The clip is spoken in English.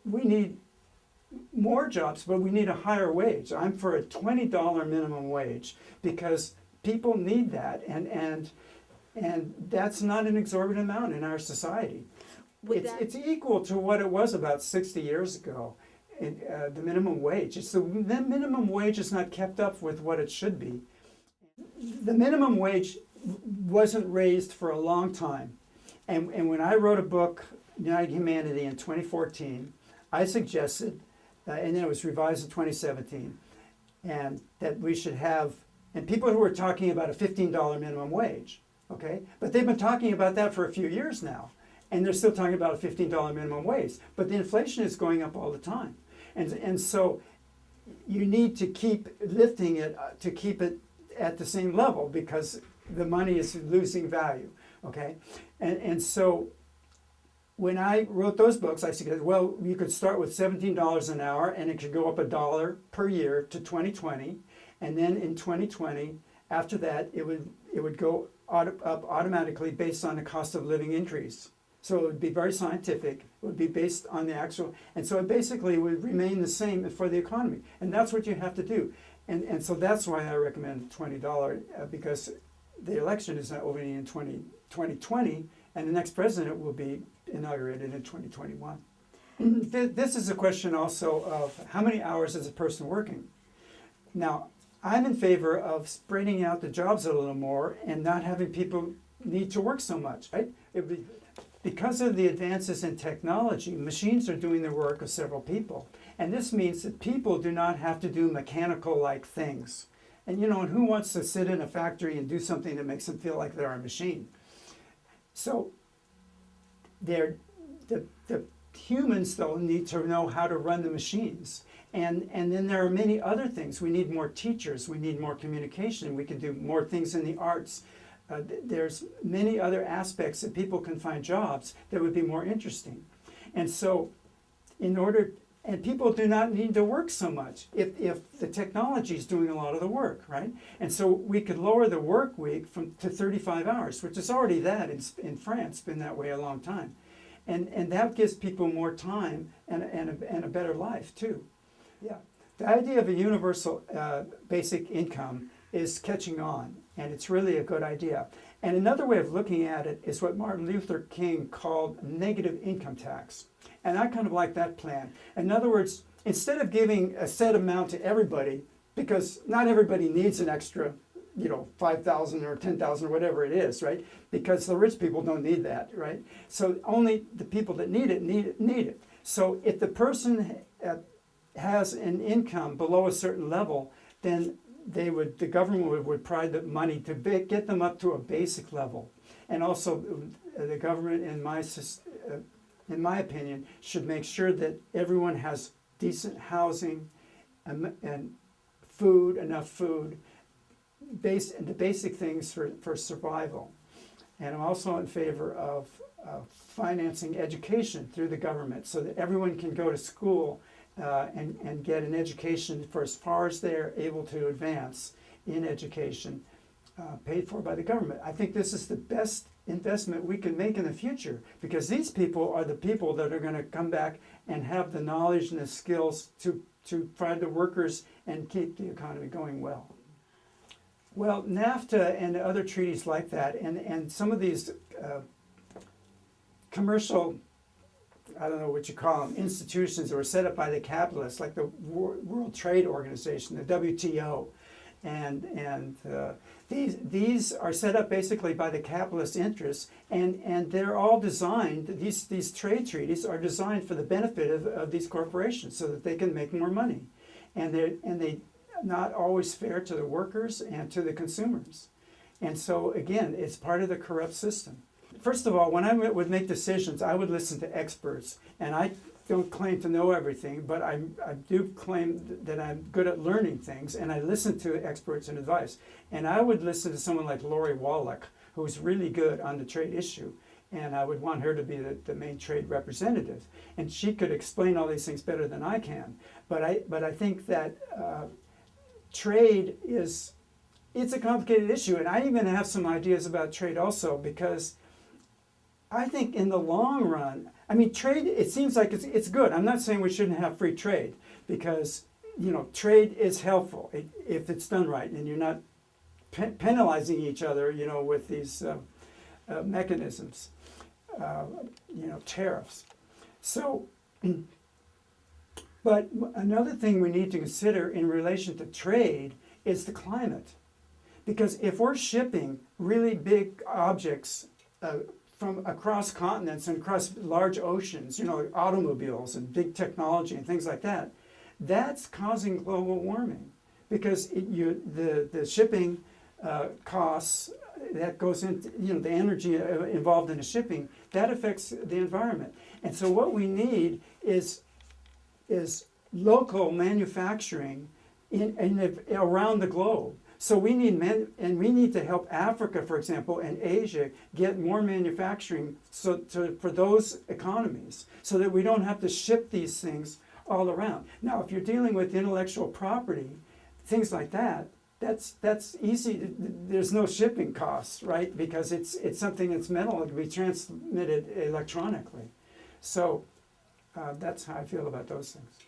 we need more jobs, but we need a higher wage. I'm for a $20 minimum wage because people need that, and that's not an exorbitant amount in our society. It's equal to what it was about 60 years ago, the minimum wage. The minimum wage is not kept up with what it should be. The minimum wage wasn't raised for a long time. And when I wrote a book, United Humanity, in 2014, I suggested, and then it was revised in 2017, and that we should have, and people who were talking about a $15 minimum wage, okay? But they've been talking about that for a few years now, and they're still talking about a $15 minimum wage. But the inflation is going up all the time. And so you need to keep lifting it to keep it at the same level because the money is losing value, okay? And so when I wrote those books, I said, well, you could start with $17 an hour and it could go up $1 per year to 2020. And then in 2020, after that, it would go up automatically based on the cost of living increase. So it would be very scientific. It would be based on the actual, and so it basically would remain the same for the economy. And that's what you have to do. And so that's why I recommend $20 because the election is not over in 2020, and the next president will be inaugurated in 2021. This is a question also of how many hours is a person working. Now, I'm in favor of spreading out the jobs a little more and not having people need to work so much, right? Because of the advances in technology, machines are doing the work of several people. And this means that people do not have to do mechanical-like things. And who wants to sit in a factory and do something that makes them feel like they're a machine? So the humans, though, need to know how to run the machines. And then there are many other things. We need more teachers. We need more communication. We can do more things in the arts. There's many other aspects that people can find jobs that would be more interesting. And so and people do not need to work so much if the technology is doing a lot of the work, right? And so we could lower the work week to 35 hours, which is already that in France, been that way a long time. And that gives people more time and a better life too. Yeah. The idea of a universal basic income is catching on, and it's really a good idea. And another way of looking at it is what Martin Luther King called negative income tax. And I kind of like that plan. In other words, instead of giving a set amount to everybody, because not everybody needs an extra, $5,000 or $10,000 or whatever it is, right? Because the rich people don't need that, right? So only the people that need it. So if the person has an income below a certain level, then the government would provide the money to get them up to a basic level. And also the government, in my opinion, should make sure that everyone has decent housing and food, enough food, the basic things for survival. And I'm also in favor of financing education through the government so that everyone can go to school and get an education for as far as they're able to advance in education, paid for by the government. I think this is the best investment we can make in the future because these people are the people that are going to come back and have the knowledge and the skills to find the workers and keep the economy going well. Well, NAFTA and other treaties like that, and some of these commercial, I don't know what you call them, institutions that were set up by the capitalists, like the World Trade Organization, the WTO, and these are set up basically by the capitalist interests, and they're all designed. These trade treaties are designed for the benefit of these corporations, so that they can make more money, and they not always fair to the workers and to the consumers, and so again, it's part of the corrupt system. First of all, when I would make decisions, I would listen to experts, and I don't claim to know everything, but I do claim that I'm good at learning things, and I listen to experts and advice. And I would listen to someone like Lori Wallach, who's really good on the trade issue, and I would want her to be the main trade representative. And she could explain all these things better than I can. But I think that trade it's a complicated issue, and I even have some ideas about trade also, because I think in the long run, I mean, trade, it seems like it's good. I'm not saying we shouldn't have free trade because, trade is helpful if it's done right and you're not penalizing each other, with these mechanisms, tariffs. So, but another thing we need to consider in relation to trade is the climate. Because if we're shipping really big objects from across continents and across large oceans, automobiles and big technology and things like that, that's causing global warming. Because the shipping costs, that goes into, the energy involved in the shipping, that affects the environment. And so what we need is local manufacturing around the globe. So we need to help Africa, for example, and Asia get more manufacturing for those economies, so that we don't have to ship these things all around. Now, if you're dealing with intellectual property, things like that, that's easy. There's no shipping costs, right? Because it's something that's metal. It can be transmitted electronically. So that's how I feel about those things.